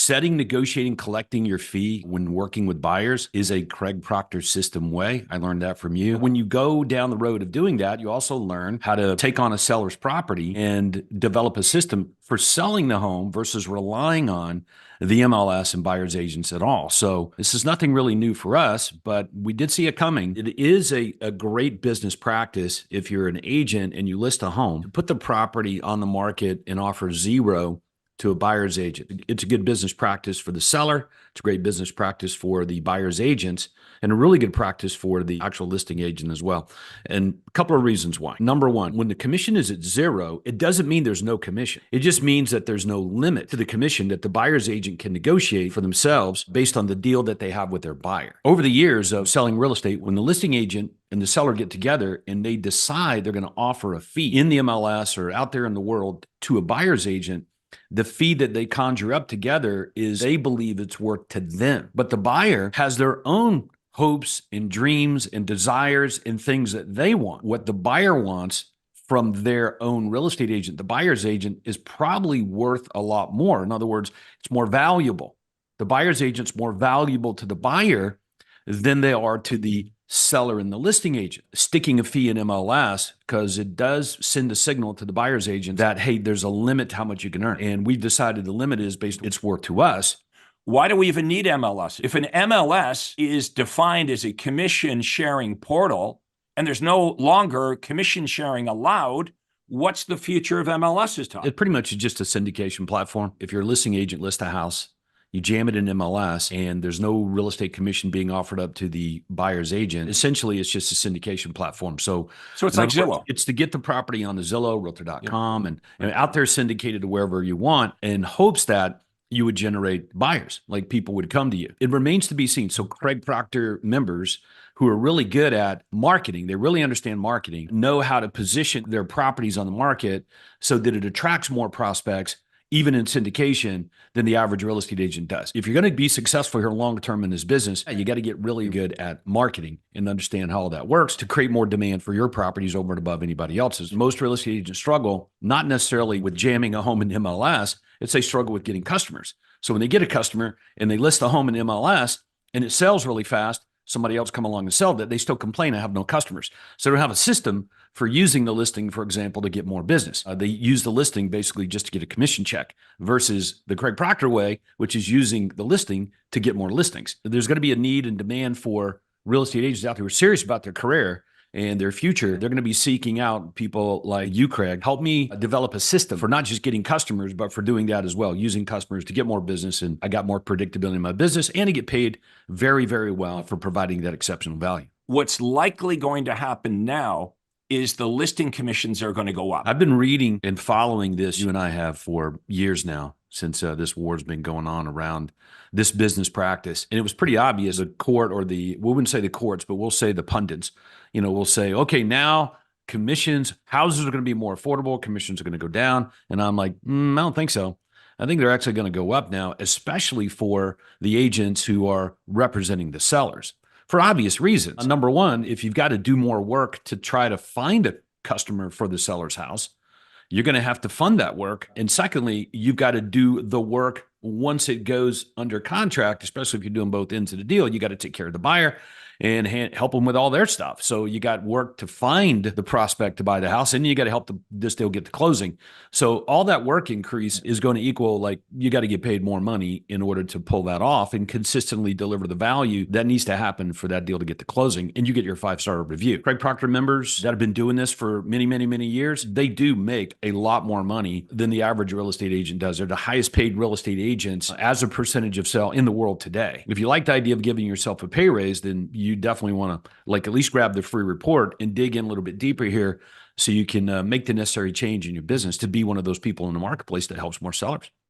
setting, negotiating, collecting your fee when working with buyers is a Craig Proctor system way. I learned that from you. When you go down the road of doing that, you also learn how to take on a seller's property and develop a system for selling the home versus relying on the MLS and buyer's agents at all. So this is nothing really new for us, but we did see it coming. It is a great business practice if you're an agent and you list a home, to put the property on the market and offer zero to a buyer's agent. It's a good business practice for the seller. It's a great business practice for the buyer's agents, and a really good practice for the actual listing agent as well. And a couple of reasons why. Number one, when the commission is at zero, it doesn't mean there's no commission. It just means that there's no limit to the commission that the buyer's agent can negotiate for themselves based on the deal that they have with their buyer. Over the years of selling real estate, when the listing agent and the seller get together and they decide they're going to offer a fee in the MLS or out there in the world to a buyer's agent, the fee that they conjure up together is they believe it's worth to them. But the buyer has their own hopes and dreams and desires and things that they want. What the buyer wants from their own real estate agent, the buyer's agent, is probably worth a lot more. In other words, it's more valuable. The buyer's agent's more valuable to the buyer than they are to the seller and the listing agent. Sticking a fee in MLS, because it does send a signal to the buyer's agent that, hey, there's a limit to how much you can earn. And we've decided the limit is based on its worth to us. Why do we even need MLS? If an MLS is defined as a commission sharing portal and there's no longer commission sharing allowed, what's the future of MLSs, Todd? It pretty much is just a syndication platform. If you're a listing agent, list a house, you jam it in MLS, and there's no real estate commission being offered up to the buyer's agent. Essentially, it's just a syndication platform. So it's like Zillow. It's to get the property on the Zillow, Realtor.com, and out there syndicated to wherever you want, in hopes that you would generate buyers, like people would come to you. It remains to be seen. So Craig Proctor members who are really good at marketing, they really understand marketing, know how to position their properties on the market so that it attracts more prospects, even in syndication, than the average real estate agent does. If you're going to be successful here long-term in this business, you got to get really good at marketing and understand how all that works to create more demand for your properties over and above anybody else's. Most real estate agents struggle, not necessarily with jamming a home in MLS, it's they struggle with getting customers. So when they get a customer and they list the home in MLS and it sells really fast, somebody else come along and sell that, they still complain, I have no customers. So they don't have a system for using the listing, for example, to get more business. They use the listing basically just to get a commission check versus the Craig Proctor way, which is using the listing to get more listings. There's going to be a need and demand for real estate agents out there who are serious about their career and their future. They're going to be seeking out people like you, Craig. Help me develop a system for not just getting customers, but for doing that as well, using customers to get more business. And I got more predictability in my business, and I get paid very, very well for providing that exceptional value. What's likely going to happen now is the listing commissions are going to go up. I've been reading and following this, you and I have, for years now, since this war's been going on around this business practice. And it was pretty obvious. The court, or we wouldn't say the courts, but we'll say the pundits, will say, okay, now commissions, houses are going to be more affordable, commissions are going to go down. And I'm like, I don't think so. I think they're actually going to go up now, especially for the agents who are representing the sellers, for obvious reasons. Number one, if you've got to do more work to try to find a customer for the seller's house, you're going to have to fund that work. And secondly, you've got to do the work once it goes under contract, especially if you're doing both ends of the deal. You got to take care of the buyer and help them with all their stuff. So you got work to find the prospect to buy the house, and you got to help this deal get to closing. So all that work increase is going to equal, like, you got to get paid more money in order to pull that off and consistently deliver the value that needs to happen for that deal to get to closing, and you get your 5-star review. Craig Proctor members that have been doing this for many, many, many years, they do make a lot more money than the average real estate agent does. They're the highest paid real estate agents as a percentage of sale in the world today. If you like the idea of giving yourself a pay raise, then you definitely want to at least grab the free report and dig in a little bit deeper here so you can make the necessary change in your business to be one of those people in the marketplace that helps more sellers.